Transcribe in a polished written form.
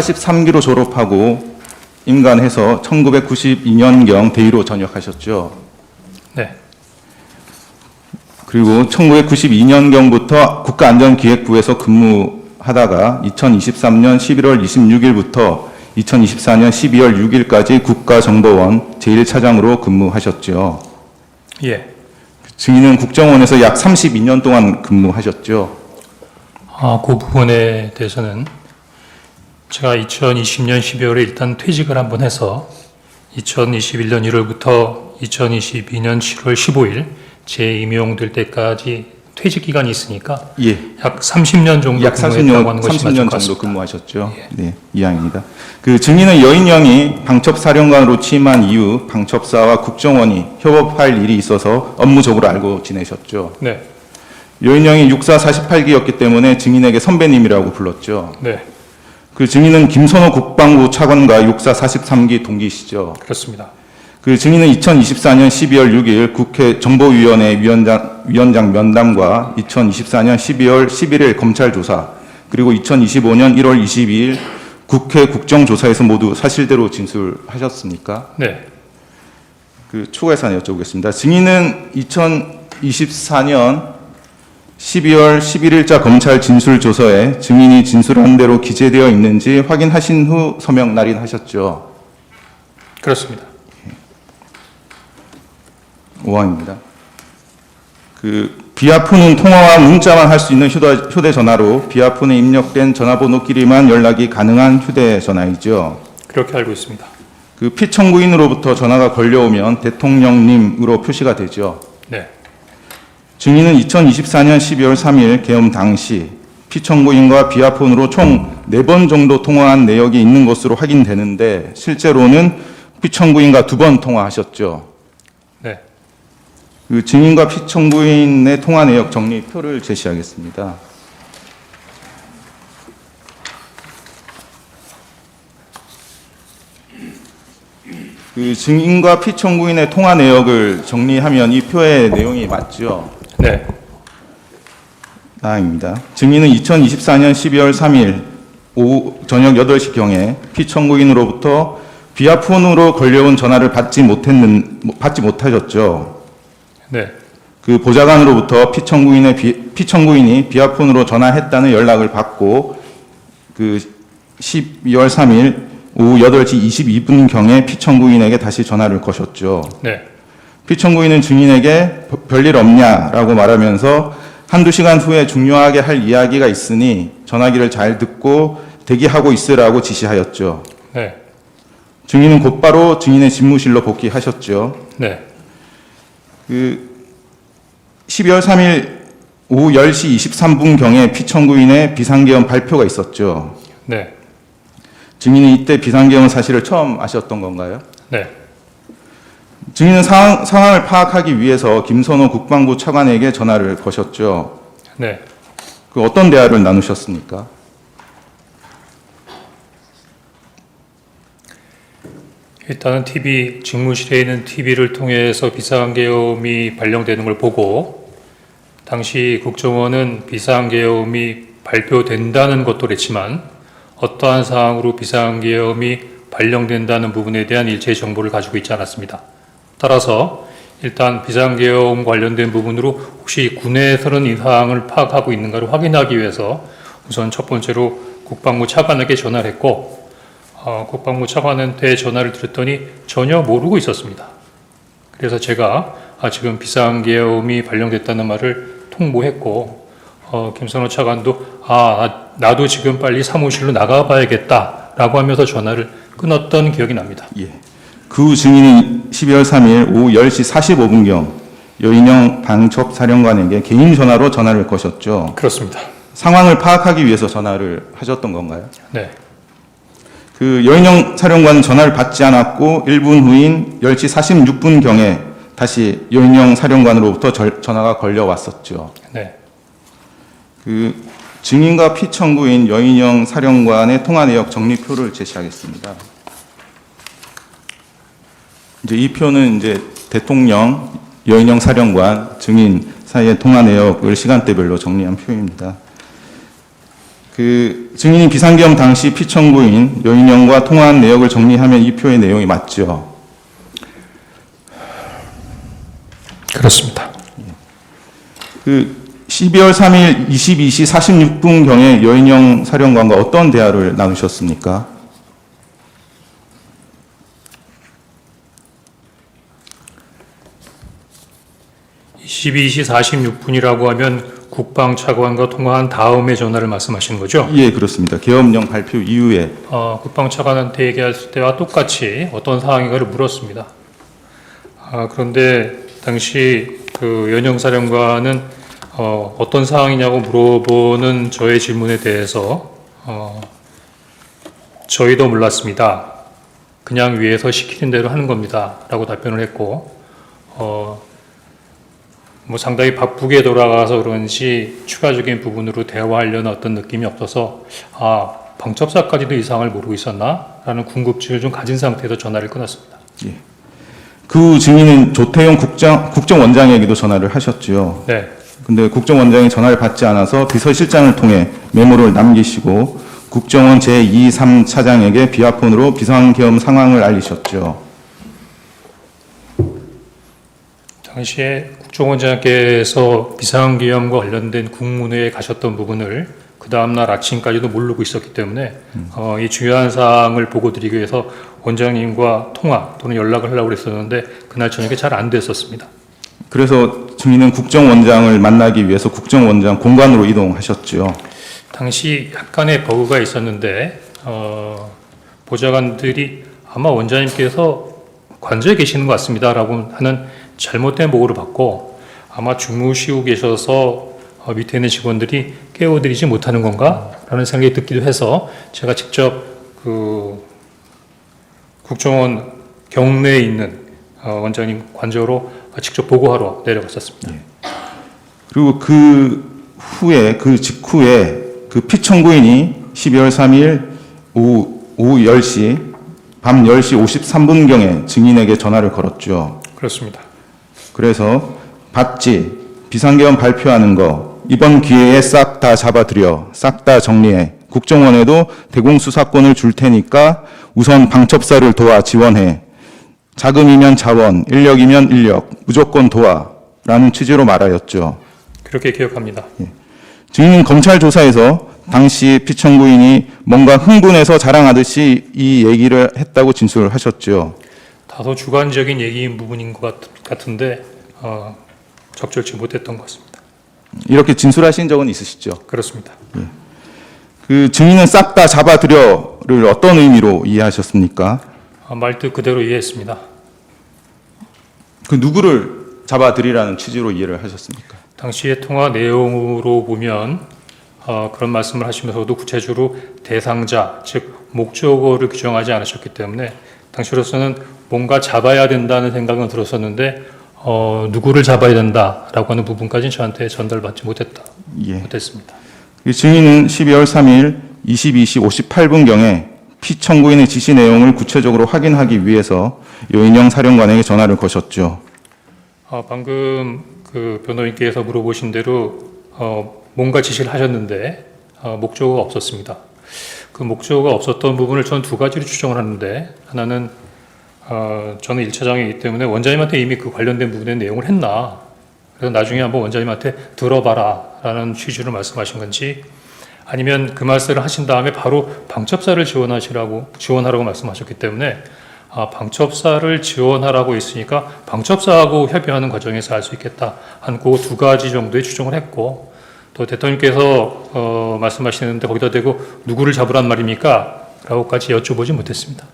43기로 졸업하고 임관해서 1992년경 대의로 전역하셨죠. 네. 그리고 1992년경부터 국가안전기획부에서 근무하다가 2023년 11월 26일부터 2024년 12월 6일까지 국가정보원 제1차장으로 근무하셨죠. 예. 증인은 국정원에서 약 32년 동안 근무하셨죠. 그 부분에 대해서는 제가 2020년 12월에 일단 퇴직을 한번 해서 2021년 1월부터 2022년 7월 15일 재임용될 때까지 퇴직 기간이 있으니까 예. 약 30년 정도 약 근무했다고 하는 것이 맞을 30년 것 정도 같습니다. 근무하셨죠. 예. 네, 이항입니다. 그 증인은 여인영이 방첩사령관으로 취임한 이후 방첩사와 국정원이 협업할 일이 있어서 업무적으로 알고 지내셨죠. 네. 여인영이 육사 48기였기 때문에 증인에게 선배님이라고 불렀죠. 네. 그 증인은 김선호 국방부 차관과 육사 43기 동기시죠. 그렇습니다. 그 증인은 2024년 12월 6일 국회 정보위원회 위원장 면담과 2024년 12월 11일 검찰 조사, 그리고 2025년 1월 22일 국회 국정조사에서 모두 사실대로 진술하셨습니까? 네. 그 추가해서 여쭤보겠습니다. 증인은 2024년 12월 11일자 검찰 진술조서에 증인이 진술한 대로 기재되어 있는지 확인하신 후 서명 날인하셨죠. 그렇습니다. 5항입니다. 그 비아폰은 통화와 문자만 할 수 있는 휴대전화로 비아폰에 입력된 전화번호끼리만 연락이 가능한 휴대전화이죠. 그렇게 알고 있습니다. 그 피청구인으로부터 전화가 걸려오면 대통령님으로 표시가 되죠. 네. 증인은 2024년 12월 3일 계엄 당시 피청구인과 비아폰으로 총 4번 정도 통화한 내역이 있는 것으로 확인되는데 실제로는 피청구인과 2번 통화하셨죠. 네. 그 증인과 피청구인의 통화 내역 정리표를 제시하겠습니다. 그 증인과 피청구인의 통화 내역을 정리하면 이 표의 내용이 맞죠? 네. 다음입니다. 증인은 2024년 12월 3일 오후 저녁 8시경에 피청구인으로부터 비아폰으로 걸려온 전화를 받지 못하셨죠. 네. 그 보좌관으로부터 피청구인이 비아폰으로 전화했다는 연락을 받고 그 12월 3일 오후 8시 22분경에 피청구인에게 다시 전화를 거셨죠. 네. 피청구인은 증인에게 별일 없냐라고 말하면서 한두 시간 후에 중요하게 할 이야기가 있으니 전화기를 잘 듣고 대기하고 있으라고 지시하였죠. 네. 증인은 곧바로 증인의 집무실로 복귀하셨죠. 네. 그 12월 3일 오후 10시 23분경에 피청구인의 비상계엄 발표가 있었죠. 네. 증인은 이때 비상계엄 사실을 처음 아셨던 건가요? 네. 증인은 상황을 파악하기 위해서 김선호 국방부 차관에게 전화를 거셨죠. 네. 그 어떤 대화를 나누셨습니까? 일단은 직무실에 있는 TV를 통해서 비상계엄이 발령되는 걸 보고 당시 국정원은 비상계엄이 발표된다는 것도 그랬지만 어떠한 사항으로 비상계엄이 발령된다는 부분에 대한 일체의 정보를 가지고 있지 않았습니다. 따라서 일단 비상계엄 관련된 부분으로 혹시 군에서는 이 사항을 파악하고 있는가를 확인하기 위해서 우선 첫 번째로 국방부 차관에게 전화를 했고 국방부 차관한테 전화를 드렸더니 전혀 모르고 있었습니다. 그래서 제가 지금 비상계엄이 발령됐다는 말을 통보했고 김선호 차관도 나도 지금 빨리 사무실로 나가봐야겠다라고 하면서 전화를 끊었던 기억이 납니다. 예. 그 후 증인이 12월 3일 오후 10시 45분경 여인영 방첩사령관에게 개인 전화로 전화를 거셨죠. 그렇습니다. 상황을 파악하기 위해서 전화를 하셨던 건가요? 네. 그 여인영 사령관은 전화를 받지 않았고 1분 후인 10시 46분경에 다시 여인영 사령관으로부터 전화가 걸려왔었죠. 네. 그 증인과 피청구인 여인영 사령관의 통화 내역 정리표를 제시하겠습니다. 이제 이 표는 이제 대통령, 여인영 사령관, 증인 사이의 통화 내역을 시간대별로 정리한 표입니다. 증인이 비상계엄 당시 피청구인 여인영과 통화한 내역을 정리하면 이 표의 내용이 맞죠? 그렇습니다. 12월 3일 22시 46분경에 여인영 사령관과 어떤 대화를 나누셨습니까? (12시 46분이라고) 하면 국방차관과 통화한 다음에 전화를 말씀하시는 거죠? 예, 그렇습니다. 계엄령 발표 이후에. 국방차관한테 얘기했을 때와 똑같이 어떤 상황인가를 물었습니다. 그런데 당시 그 연영 사령관은 어떤 상황이냐고 물어보는 저의 질문에 대해서 저희도 몰랐습니다. 그냥 위에서 시키는 대로 하는 겁니다. 라고 답변을 했고, 상당히 바쁘게 돌아가서 그런지 추가적인 부분으로 대화하려는 어떤 느낌이 없어서 방첩사까지도 이 상황을 모르고 있었나? 라는 궁금증을 좀 가진 상태에서 전화를 끊었습니다. 예. 그 증인은 조태용 국정원장에게도 전화를 하셨죠. 네. 근데 국정원장이 전화를 받지 않아서 비서실장을 통해 메모를 남기시고 국정원 제2, 3차장에게 비화폰으로 비상계엄 상황을 알리셨죠. 당시에 국정원장께서 비상계엄과 관련된 국무회에 가셨던 부분을 그 다음날 아침까지도 모르고 있었기 때문에 이 중요한 사항을 보고 드리기 위해서 원장님과 통화 또는 연락을 하려고 했었는데 그날 저녁에 잘 안 됐었습니다. 그래서 증인은 국정원장을 만나기 위해서 국정원장 공간으로 이동하셨죠. 당시 약간의 버그가 있었는데 보좌관들이 아마 원장님께서 관저에 계시는 것 같습니다라고 하는 잘못된 보고를 받고 아마 주무시고 계셔서 밑에 있는 직원들이 깨워드리지 못하는 건가? 라는 생각이 듣기도 해서 제가 직접 그 국정원 경내에 있는 원장님 관저로 직접 보고하러 내려갔었습니다. 예. 그리고 그 직후에 그 피청구인이 12월 3일 오후 10시, 밤 10시 53분경에 증인에게 전화를 걸었죠. 그렇습니다. 그래서 봤지? 비상계엄 발표하는 거 이번 기회에 싹 다 잡아들여, 싹 다 정리해. 국정원에도 대공수사권을 줄 테니까 우선 방첩사를 도와 지원해. 자금이면 자원, 인력이면 인력, 무조건 도와. 라는 취지로 말하였죠. 그렇게 기억합니다. 예. 증인은 검찰 조사에서 당시 피청구인이 뭔가 흥분해서 자랑하듯이 이 얘기를 했다고 진술을 하셨죠. 다소 주관적인 얘기인 부분인 것 같은데 적절치 못했던 것 같습니다. 이렇게 진술하신 적은 있으시죠? 그렇습니다. 예. 그 증인은 싹 다 잡아들여를 어떤 의미로 이해하셨습니까? 말뜻 그대로 이해했습니다. 그 누구를 잡아들이라는 취지로 이해를 하셨습니까? 당시의 통화 내용으로 보면 그런 말씀을 하시면서도 구체적으로 대상자, 즉 목적어를 규정하지 않으셨기 때문에 당시로서는 뭔가 잡아야 된다는 생각은 들었었는데 누구를 잡아야 된다라고 하는 부분까지는 저한테 전달받지 못했습니다. 그 증인은 12월 3일 22시 58분경에 피청구인의 지시 내용을 구체적으로 확인하기 위해서 여인영 사령관에게 전화를 거셨죠. 방금 그 변호인께서 물어보신 대로 뭔가 지시를 하셨는데 목적어가 없었습니다. 그 목적어가 없었던 부분을 저는 두 가지로 추정을 하는데 하나는 저는 1차장이기 때문에 원장님한테 이미 그 관련된 부분의 내용을 했나, 그래서 나중에 한번 원장님한테 들어봐라 라는 취지로 말씀하신 건지, 아니면 그 말씀을 하신 다음에 바로 방첩사를 지원하라고 말씀하셨기 때문에 방첩사를 지원하라고 했으니까 방첩사하고 협의하는 과정에서 알 수 있겠다 한 그 두 가지 정도의 추정을 했고, 또 대통령께서 말씀하시는데 거기다 대고 누구를 잡으란 말입니까? 라고까지 여쭤보지 못했습니다.